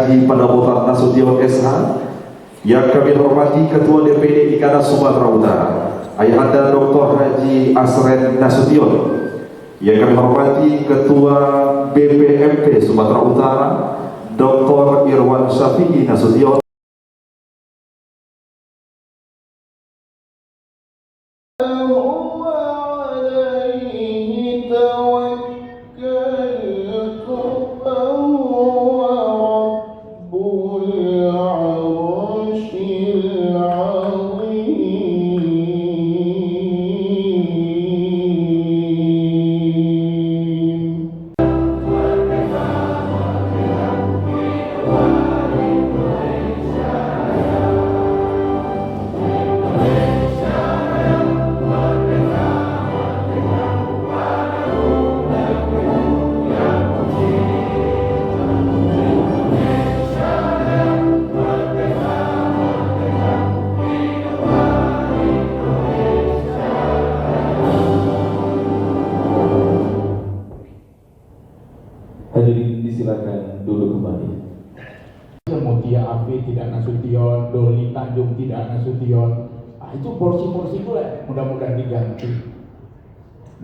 Haji Pandapotan Nasution SH, yang kami hormati Ketua DPD IKANA Sumatera Utara, Ayahanda Dr. Haji Asren Nasution, yang kami hormati Ketua BPMP Sumatera Utara, Dr. Irwan Syafi'i Nasution, hadirin disilakan duduk kembali. Mutia Afi tidak Nasution, Doli Tanjung tidak Nasution. Itu porsi-porsi itu lah mudah-mudahan diganti.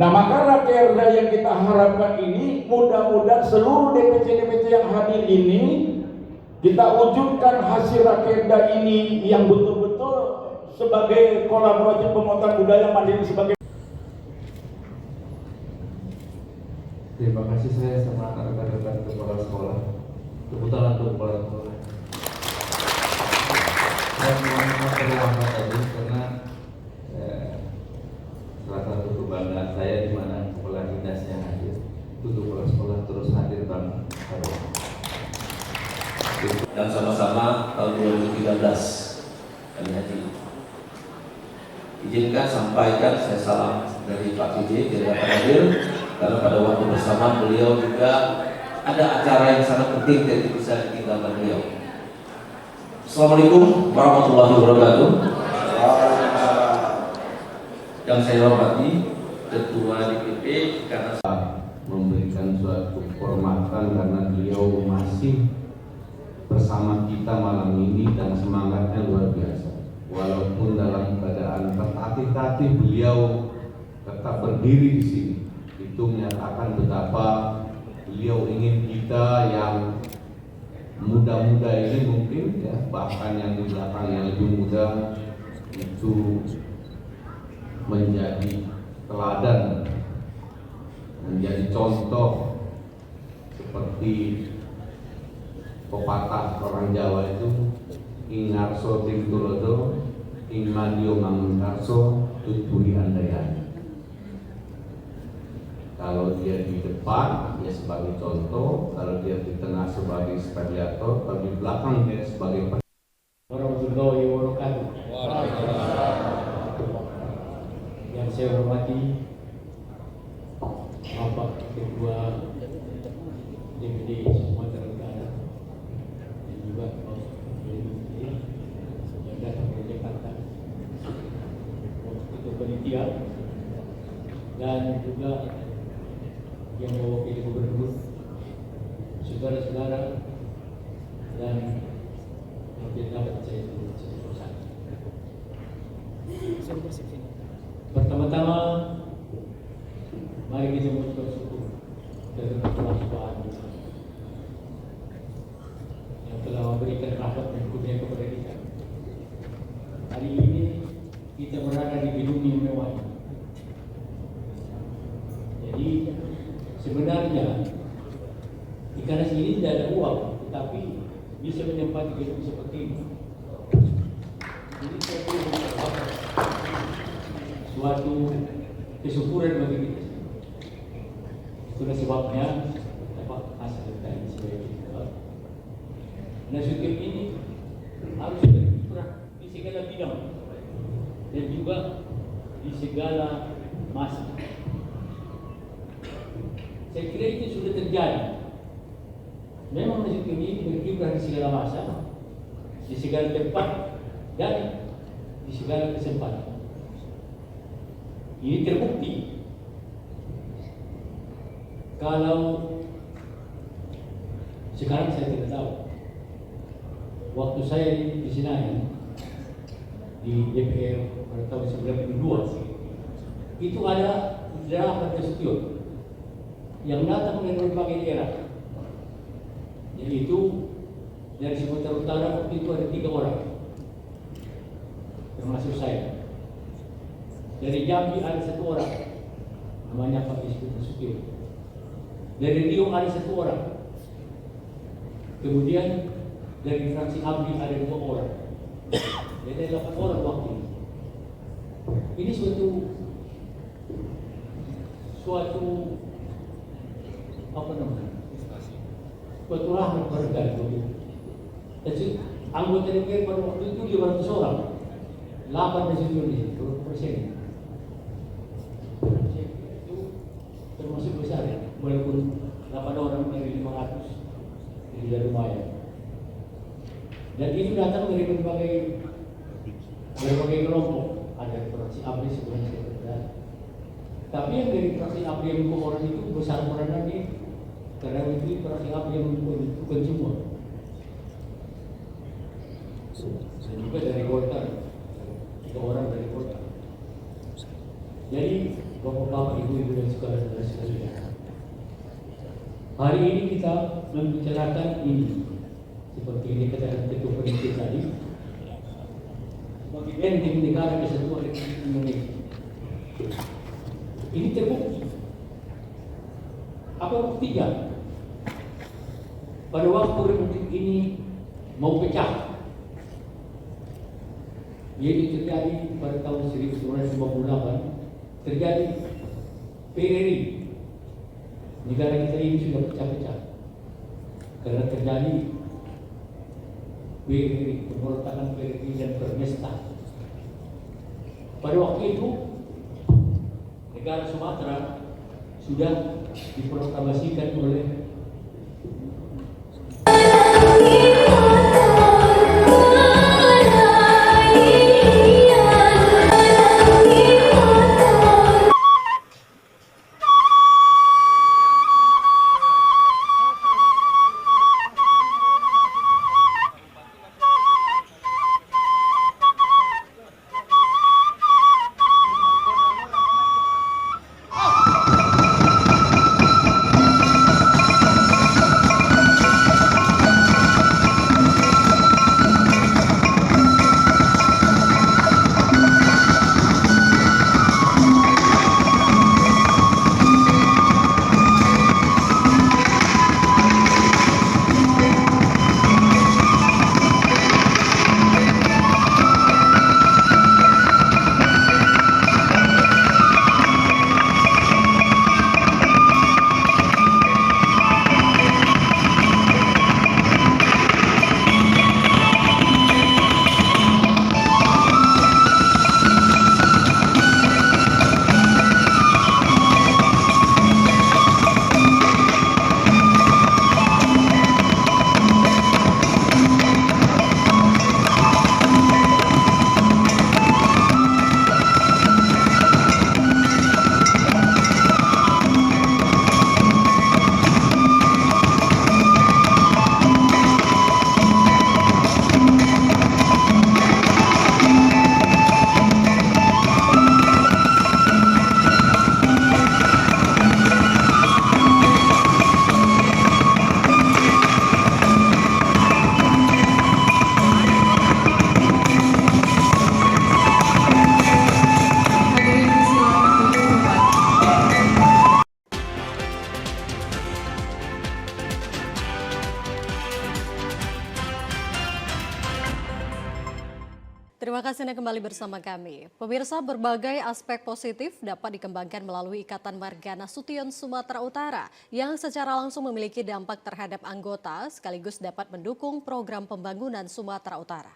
Nah, maka rakerda yang kita harapkan ini mudah-mudahan seluruh DPC-DPC yang hadir ini kita wujudkan hasil rakerda ini yang betul-betul sebagai kolaborasi pemotongan budaya mandiri sebagai. Terima kasih saya sama rekan-rekan kepala sekolah. Tepuk tangan untuk kepala sekolah. Saya mohon tadi karena salah satu kebanggaan saya di mana kepala dinasnya hadir. Untuk kepala sekolah terus hadir Bang. Dan sama-sama tahun 2013 kami haji. Izinkan sampaikan saya salam dari Pak PJ tidak dapat hadir karena pada waktu bersamaan beliau juga ada acara yang sangat penting yang bisa ditinggalkan beliau. Assalamualaikum warahmatullahi wabarakatuh. Yang saya hormati Ketua DPP karena memberikan suatu kehormatan karena beliau masih bersama kita malam ini dan semangatnya luar biasa. Walaupun dalam keadaan tertatih-tatih beliau tetap berdiri di sini. Itu menyatakan betapa beliau ingin kita yang muda-muda ini mungkin ya, bahkan yang di belakang yang lebih muda itu menjadi teladan, menjadi contoh seperti pepatah orang Jawa itu ing ngarso ting tulodo ing mandio mangunkarso tuturi andayani. Kalau dia di depan dia sebagai contoh, kalau dia di tengah sebagai spekulator, kalau di belakang dia sebagai Warahmatullahi wabarakatuh. Yang saya hormati Bapak Ketua DPD Sumatera Utara dan juga Bapak Menteri yang datang dari Jakarta, Ketua Panitia dan juga yang mewakili gubernur, saudara-saudara dan dapat saya terus. Pertama-tama, mari kita mengucapkan syukur kepada Allah Subhanahu wa Ta'ala yang telah memberikan rahmat dan kurnia kepada kita. Hari ini kita berada di gedung yang mewah. Jadi sebenarnya IKANA sendiri tidak ada uang, tetapi bisa menempati gedung seperti ini. Jadi saya pikir suatu kesyukuran bagi kita. Itulah sebabnya dapat hasil dari sebagai kita. Nasution ini harus berkurang di segala bidang dan juga di segala masa. Saya kira itu sudah terjadi. Memang Nasution ini berkiprah di segala masa, di segala tempat dan di segala kesempatan. Ini terbukti kalau sekarang saya tidak tahu, waktu saya di Senayan di DPR pada tahun 92 itu ada 8 Nasution yang datang dari berbagai daerah, yaitu dari Sumatera Utara waktu itu ada 3 orang termasuk saya. Dari Jambi ada 1 orang namanya Pak Isbut Nasution. Dari Riau ada 1 orang. Kemudian dari fraksi ABRI ada 2 orang. Jadi 8 orang waktu itu. Ini suatu apa namanya? Suatu rahmat berkali begitu. Jadi anggota DPR pada waktu itu 500 orang. 8 Nasution di situ, persen. Itu termasuk besar ya, walaupun 8 orang dari 500 tidak lumayan. Dan itu datang dari berbagai kelompok. Ada fraksi ABRI sebenarnya sekretariat. Tapi yang dari fraksi ABRI yang 2 orang itu besar peranannya, karena itu fraksi ABRI yang menentukan semua. Dan juga dari Golkar, 3 orang dari Golkar. Jadi bapak-bapak, ibu-ibu dan saudara-saudara sekalian, hari ini kita membicarakan ini seperti ini kata Ketua Panitia tadi, sebagai benteng negara kesatuan Republik Indonesia. Ini terbukti. Apa buktinya? Pada waktu Republik ini mau pecah, yaitu terjadi pada tahun 1958, terjadi PRRI. Negara kita ini sudah pecah-pecah karena terjadi PRRI, pemberontakan PRRI dan Permesta. Pada waktu itu negara Sumatera sudah diproklamasikan oleh Terima kasih Anda kembali bersama kami. Pemirsa, berbagai aspek positif dapat dikembangkan melalui Ikatan Marga Nasution Sumatera Utara yang secara langsung memiliki dampak terhadap anggota sekaligus dapat mendukung program pembangunan Sumatera Utara.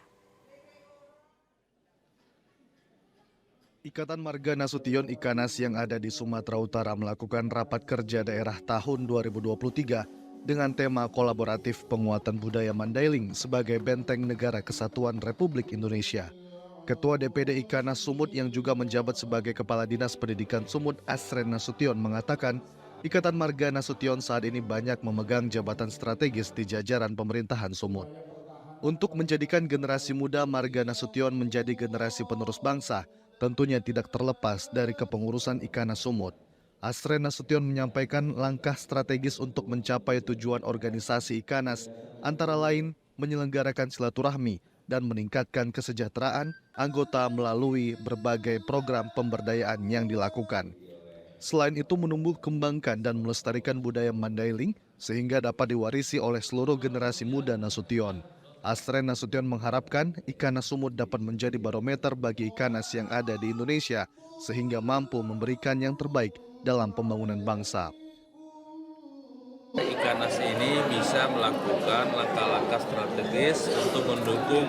Ikatan Marga Nasution Ikanas yang ada di Sumatera Utara melakukan rapat kerja daerah tahun 2023 dengan tema kolaboratif penguatan budaya Mandailing sebagai benteng negara kesatuan Republik Indonesia. Ketua DPD Ikanas Sumut yang juga menjabat sebagai Kepala Dinas Pendidikan Sumut Asren Nasution mengatakan, Ikatan Marga Nasution saat ini banyak memegang jabatan strategis di jajaran pemerintahan Sumut. Untuk menjadikan generasi muda Marga Nasution menjadi generasi penerus bangsa, tentunya tidak terlepas dari kepengurusan Ikanas Sumut. Asren Nasution menyampaikan langkah strategis untuk mencapai tujuan organisasi Ikanas, antara lain menyelenggarakan silaturahmi dan meningkatkan kesejahteraan anggota melalui berbagai program pemberdayaan yang dilakukan. Selain itu menumbuh kembangkan dan melestarikan budaya Mandailing sehingga dapat diwarisi oleh seluruh generasi muda Nasution. Asren Nasution mengharapkan Ikanas Sumut dapat menjadi barometer bagi Ikanas yang ada di Indonesia sehingga mampu memberikan yang terbaik dalam pembangunan bangsa. Ikanas ini bisa melakukan langkah-langkah strategis untuk mendukung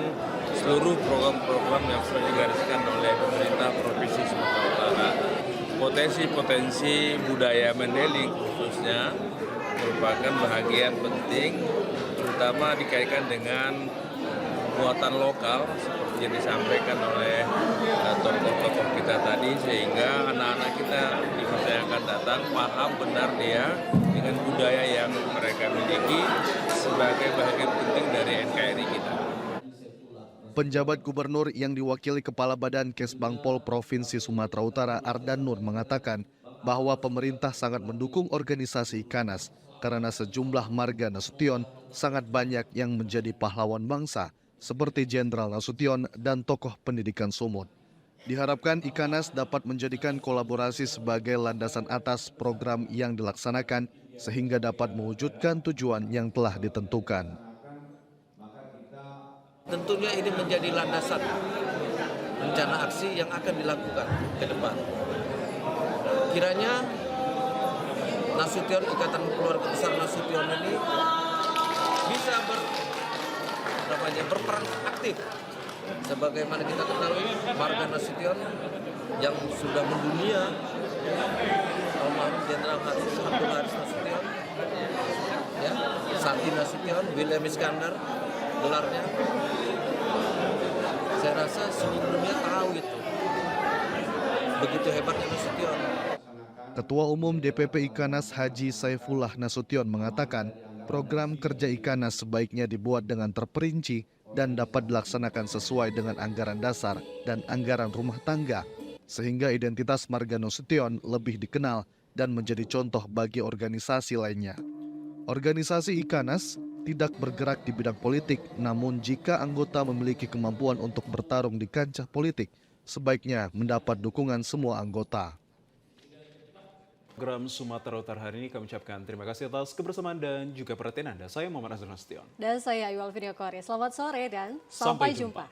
seluruh program-program yang sudah digariskan oleh pemerintah Provinsi Sumatera Utara. Potensi-potensi budaya Mandailing khususnya merupakan bahagian penting, terutama dikaitkan dengan muatan lokal seperti yang disampaikan oleh tokoh-tokoh kita tadi, sehingga anak-anak kita di masa yang akan datang paham benar dia dengan budaya yang mereka miliki sebagai bagian penting dari NKRI kita. Penjabat gubernur yang diwakili Kepala Badan Kesbangpol Provinsi Sumatera Utara Ardan Nur mengatakan bahwa pemerintah sangat mendukung organisasi Ikanas karena sejumlah Marga Nasution sangat banyak yang menjadi pahlawan bangsa seperti Jenderal Nasution dan tokoh pendidikan Sumut. Diharapkan Ikanas dapat menjadikan kolaborasi sebagai landasan atas program yang dilaksanakan sehingga dapat mewujudkan tujuan yang telah ditentukan. Tentunya ini menjadi landasan rencana aksi yang akan dilakukan ke depan. Kiranya Nasution, Ikatan Keluarga Besar Nasution ini bisa berperan aktif. Sebagaimana kita ketahui, Marga Nasution yang sudah mendunia, almarhum Jenderal Abdul Haris Nasution, ya, Sati Nasution, William Iskandar, gelarnya. Saya rasa seluruh dunia tahu itu. Begitu hebatnya Nasution. Ketua Umum DPP Ikanas Haji Saifullah Nasution mengatakan program kerja Ikanas sebaiknya dibuat dengan terperinci dan dapat dilaksanakan sesuai dengan anggaran dasar dan anggaran rumah tangga, sehingga identitas Marga Nasution lebih dikenal dan menjadi contoh bagi organisasi lainnya. Organisasi Ikanas tidak bergerak di bidang politik, namun jika anggota memiliki kemampuan untuk bertarung di kancah politik, sebaiknya mendapat dukungan semua anggota. Program Sumatera Utara hari ini kami ucapkan terima kasih atas kebersamaan dan juga perhatian Anda. Saya Muhammad Azhar Nasution. Dan saya Ayu Alvin Yokori. Selamat sore dan sampai jumpa.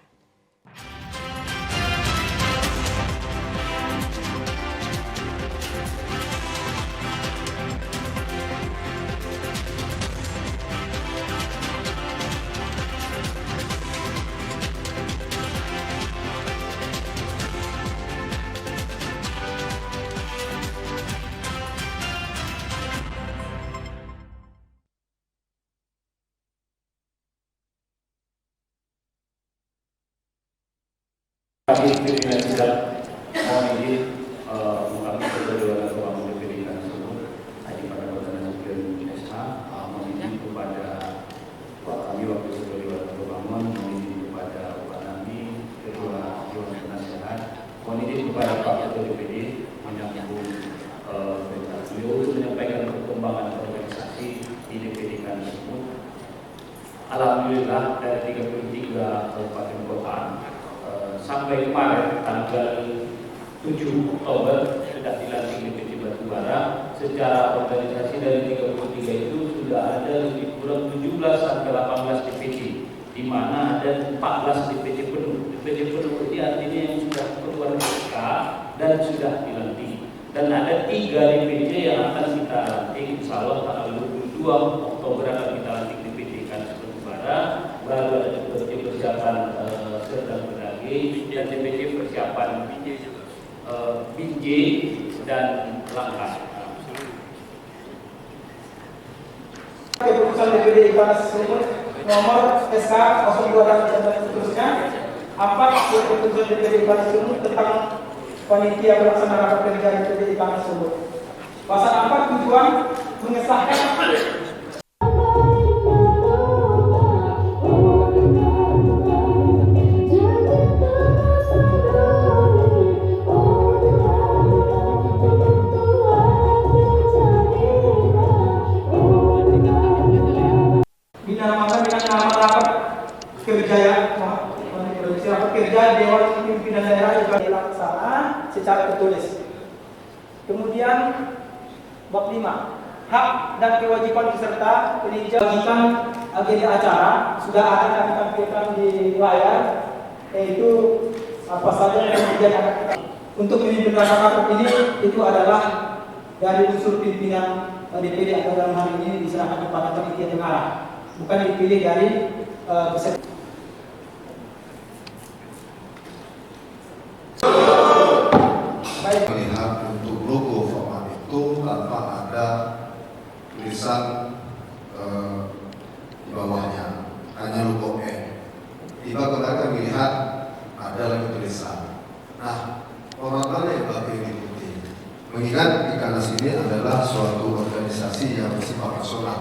Kami pimpinan sidang mohon izin mengungkapkan kepada Ketua Umum DPD Ikanas Sumut Haji pada Badan Nasution SH, mohon izin kepada kami Wakil Ketua Dewan Pembangunan, mohon izin kepada Pak Nami, Ketua Dewan Penasehat, mohon izin kepada Pak Ketua DPD menyambung perintah beliau untuk menyampaikan perkembangan organisasi di DPD Ikanas Sumut. Alhamdulillah dari 33 kabupaten kota sampai kemarin tanggal 7 Oktober sudah dilantik DPD Batubara. Secara organisasi dari 33 itu sudah ada lebih kurang 17 sampai 18 DPD, di mana ada 14 DPD penuh. DPD penuh ini artinya yang sudah keluar SK dan sudah dilantik. Dan ada 3 DPD yang akan kita lantik, insya Allah tanggal 22 Oktober akan kita lantik DPD Ikanas Batubara. Baru ada DPD persiapan Serdang Bedagai dan DPD persiapan Binjai dan Langkat. Keputusan DPD Ikanas Sumut nomor SK 02 dan seterusnya. Apa keputusan DPD Ikanas Sumut tentang panitia pelaksana rapat kerja DPD Ikanas Sumut? Pasal 4 tujuan mengesahkan kerja rapat kerja Dewan Pimpinan Daerah juga dilaksanakan secara tertulis. Kemudian bab 5, hak dan kewajiban peserta peninjauan bagikan agenda acara sudah ada kami tampilkan di layar, yaitu apa saja yang kemudian akan kita untuk memimpin rapat ini itu adalah dari unsur pimpinan DPD atau dalam hal ini diserahkan kepada panitia pengarah, bukan dipilih dari peserta. Melihat untuk logo format itu tanpa ada tulisan di bawahnya, hanya logo N. Tiba kita melihat ada lagi tulisan. Nah, format mana yang pakai diikuti? Mengingat Ikanas ini adalah suatu organisasi yang bersifat nasional.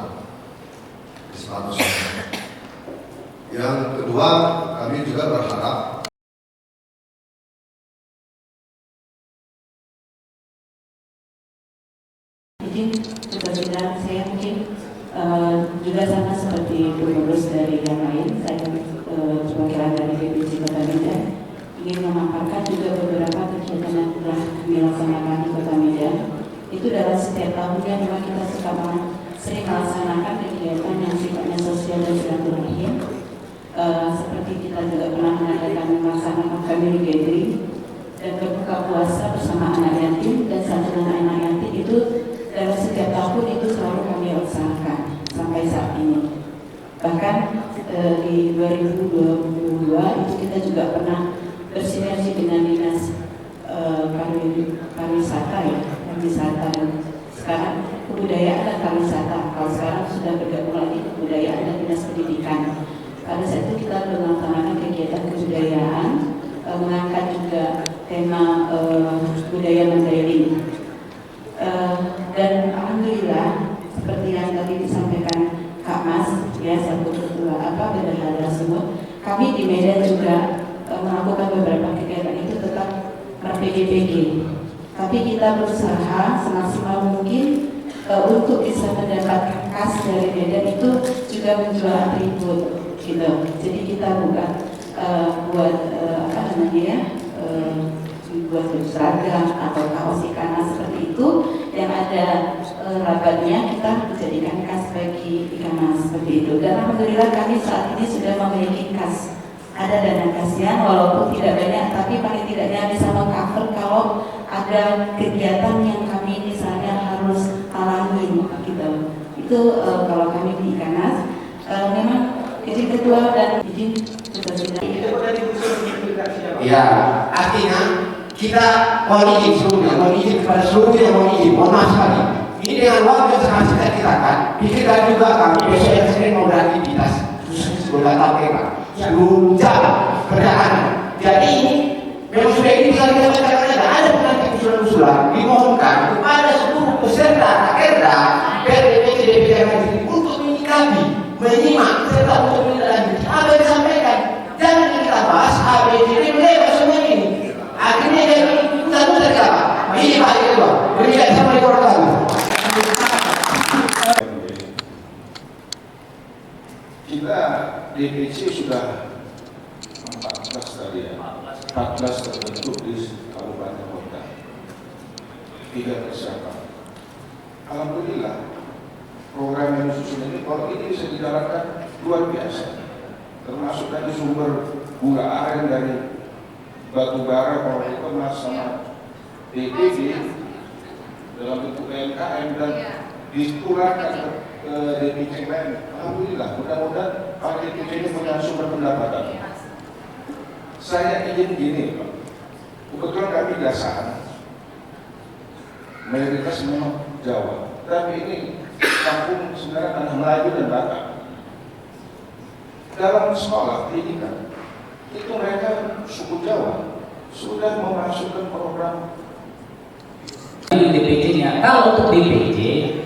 Yang kedua, kami juga berharap cita-cita saya mungkin juga sama seperti pengurus dari yang lain. Saya perwakilan dari DPC Kota Medan ingin memaparkan juga beberapa kegiatan yang telah kami laksanakan di Kota Medan. Itu dalam setiap tahunnya memang kita sering melaksanakan kegiatan yang sifatnya sosial dan silaturahim. Seperti kita juga pernah melaksanakan family gathering dan berbuka puasa bersama anak yatim dan santunan anak yatim itu dalam setiap tahun itu selalu kami usahakan sampai saat ini. Bahkan di 2022 itu kita juga pernah bersinergi dengan dinas pariwisata ya, wisata dan sekarang kebudayaan dan pariwisata. Kalau sekarang sudah bergabung lagi kebudayaan dan dinas pendidikan. Pada saat itu kita melaksanakan kegiatan kebudayaan, mengangkat juga tema budaya Mandailing. Dan alhamdulillah seperti yang tadi disampaikan Kak Mas ya, satu ketua bendahara semua, kami di Medan juga melakukan beberapa kegiatan itu tetap ber-PG-PG, tapi kita berusaha semaksimal mungkin untuk bisa mendapatkan khas dari Medan itu juga menjual atribut gitu. Jadi kita bukan buat buat seragam atau kaos Ikanas seperti itu yang ada rabatnya kita menjadikan khas bagi Ikanas seperti itu. Dan alhamdulillah kami saat ini sudah memiliki khas, ada dana khasnya walaupun tidak banyak, tapi paling tidaknya bisa mengcover kalau ada kegiatan yang kami misalnya harus halangin gitu. Itu kalau kami di Ikanas memang izin ketua dan izin ya, artinya kita mohon izin kepada seluruh yang mohon izin, mohon maaf sekali. Ini dengan waktu yang sangat singkat kita kan, pikirkan juga kami besok yang sering mau beraktivitas, khususnya sekolah KPK, 10 jam kerjaan. Jadi ini memang sudah ini tinggal kita bacakan saja. Ada penanti usulan-usulan dimohonkan kepada seluruh peserta rakerda DPC untuk menyikapi, menyimak serta untuk menindaklanjuti apa yang disampaikan. Jangan kita bahas ABCD mereka semua ini. Akhirnya kita apa? Ini Pak Ketua. Berikan Assalamualaikum warahmatullahi wabarakatuh. kita DPC sudah 14 tadi ya, 14 terbentuk di kabupaten kota, 3 persiapan. Alhamdulillah program yang disusun ini kalau ini bisa dijalankan luar biasa, termasuk tadi sumber gula aren dari batu bara kalau itu mas sama DPD dalam bentuk UMKM dan diturunkan ke DPC lain. Alhamdulillah, mudah-mudahan Pak DPC ini punya sumber pendapatan. Saya izin gini Pak, kebetulan kami dasar mayoritas memang Jawa, tapi ini kampung sebenarnya tanah Melayu dan Batak. Dalam sekolah pendidikan itu mereka suku Jawa sudah memasukkan program DPC-nya. Kalau untuk DPC,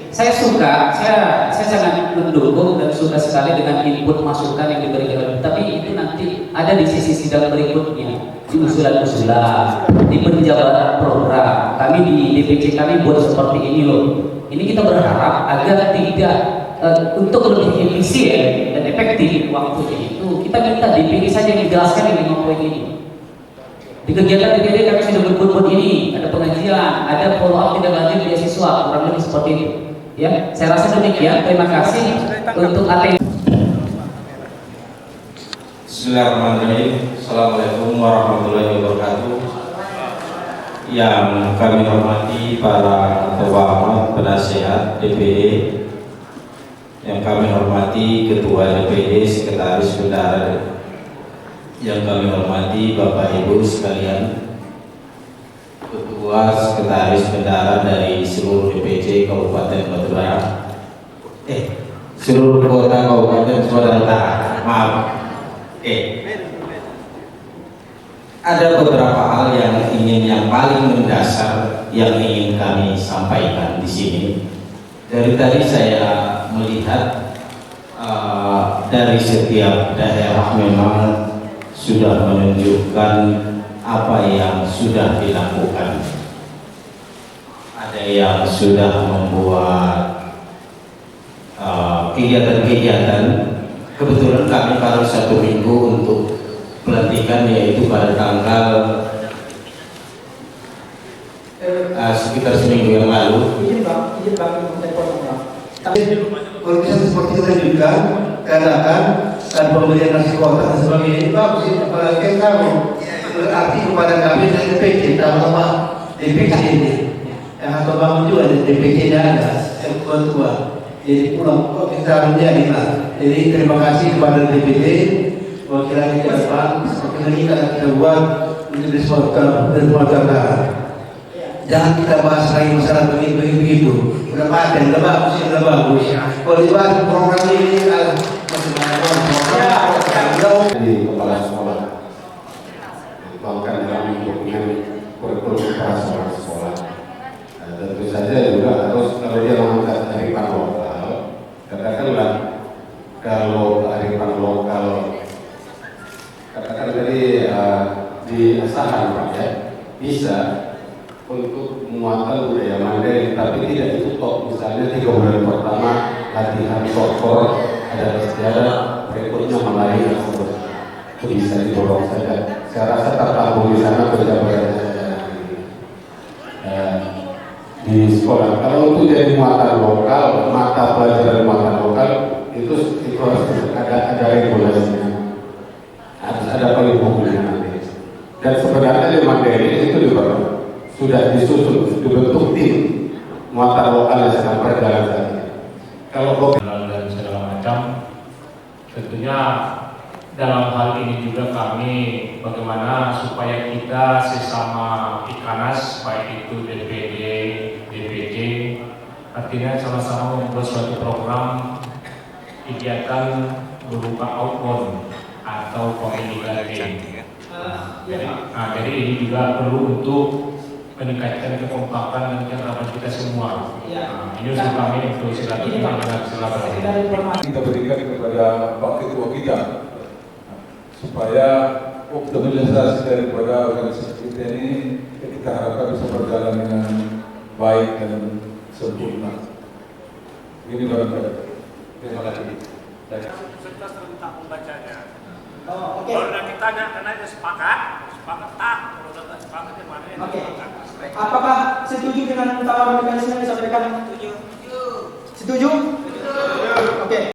saya sangat mendukung dan suka sekali dengan input masukan yang diberikan. Tapi itu nanti ada di sisi sidang berikutnya, di usulan-usulan, di penjabaran program. Kami di DPC kami buat seperti ini loh. Ini kita berharap agar tidak untuk lebih efisien dan efektif waktunya itu kita minta DPD saja yang menjelaskan yang 5 poin ini. Di kegiatan DPD kami sudah berbuat ini, ada pengajian, ada follow up tidak lanjut beasiswa, kurang lebih seperti itu. Ya, saya rasa demikian. Terima kasih untuk atensi. Bismillahirrahmanirrahim. Assalamualaikum warahmatullahi wabarakatuh. Yang kami hormati para ketua penasehat DPD, yang kami hormati ketua DPD, sekretaris bendahara, yang kami hormati Bapak Ibu sekalian, ketua sekretaris bendahara dari seluruh DPC Kabupaten Batubara, seluruh kota Kabupaten Sumatera Utara, maaf. Ada beberapa hal yang paling mendasar yang ingin kami sampaikan di sini. Dari tadi saya melihat dari setiap daerah memang sudah menunjukkan apa yang sudah dilakukan. Ada yang sudah membuat kegiatan-kegiatan. Kebetulan kami baru 1 minggu untuk pelantikan, yaitu pada tanggal sekitar seminggu yang lalu. Kalau bisa seperti itu juga katakan dan pemberian nasi kotak dan sebagainya itu bagus sih, apalagi kami berarti kepada kami dari DPC, terutama DPC ini yang atau bangun juga dari DPC-nya ada yang tua-tua. Jadi pulang kok kita menjadi lah. Jadi terima kasih kepada DPD wakilan ke depan semakin lagi kita buat untuk di Sumatera. Jangan kita bahas lagi masalah begitu. Udah paten, udah bagus. Kalau dibahas program ini masih banyak di kepala sekolah bahkan dalam dokumen kurikulum kepala sekolah. Tentu saja juga harus kalau dia mengangkat kearifan lokal, katakanlah kalau kearifan lokal katakan tadi diusahakan Pak ya, bisa untuk muatan budaya Mandailing, tapi tidak itu kok misalnya 3 bulan pertama latihan sokor ada istiadat, berikutnya melayani tersebut itu bisa didorong saja. Saya rasa tertampung di sana pejabat di sekolah. Kalau untuk jadi muatan lokal, mata pelajaran muatan lokal itu harus ada regulasinya, harus ada penghitungannya nanti. Dan sebenarnya di Mandailing itu juga sudah disusun, dibentuk tim muatan lokal yang sedang berjalan saat ini. Kalau dan segala macam, tentunya dalam hal ini juga kami bagaimana supaya kita sesama Ikanas, baik itu DPD, DPC, artinya sama-sama membuat suatu program kegiatan berupa outbound atau community. Jadi ini juga perlu untuk meningkatkan kekompakan dan kerabat kita semua. Ini untuk kami untuk silaturahmi dan silaturahmi. Kita berikan kepada Pak Ketua kita supaya optimalisasi daripada organisasi kita ini kita harapkan bisa berjalan dengan baik dan sempurna. Ini barangkali. Terima kasih. Setelah tentang pembacanya. Oke. Kalau kita tanya karena dia sepakat tak. Kalau tidak sepakat yang mana yang sepakat. Apakah setuju dengan tawaran mekanisme yang disampaikan? Setuju. Oke.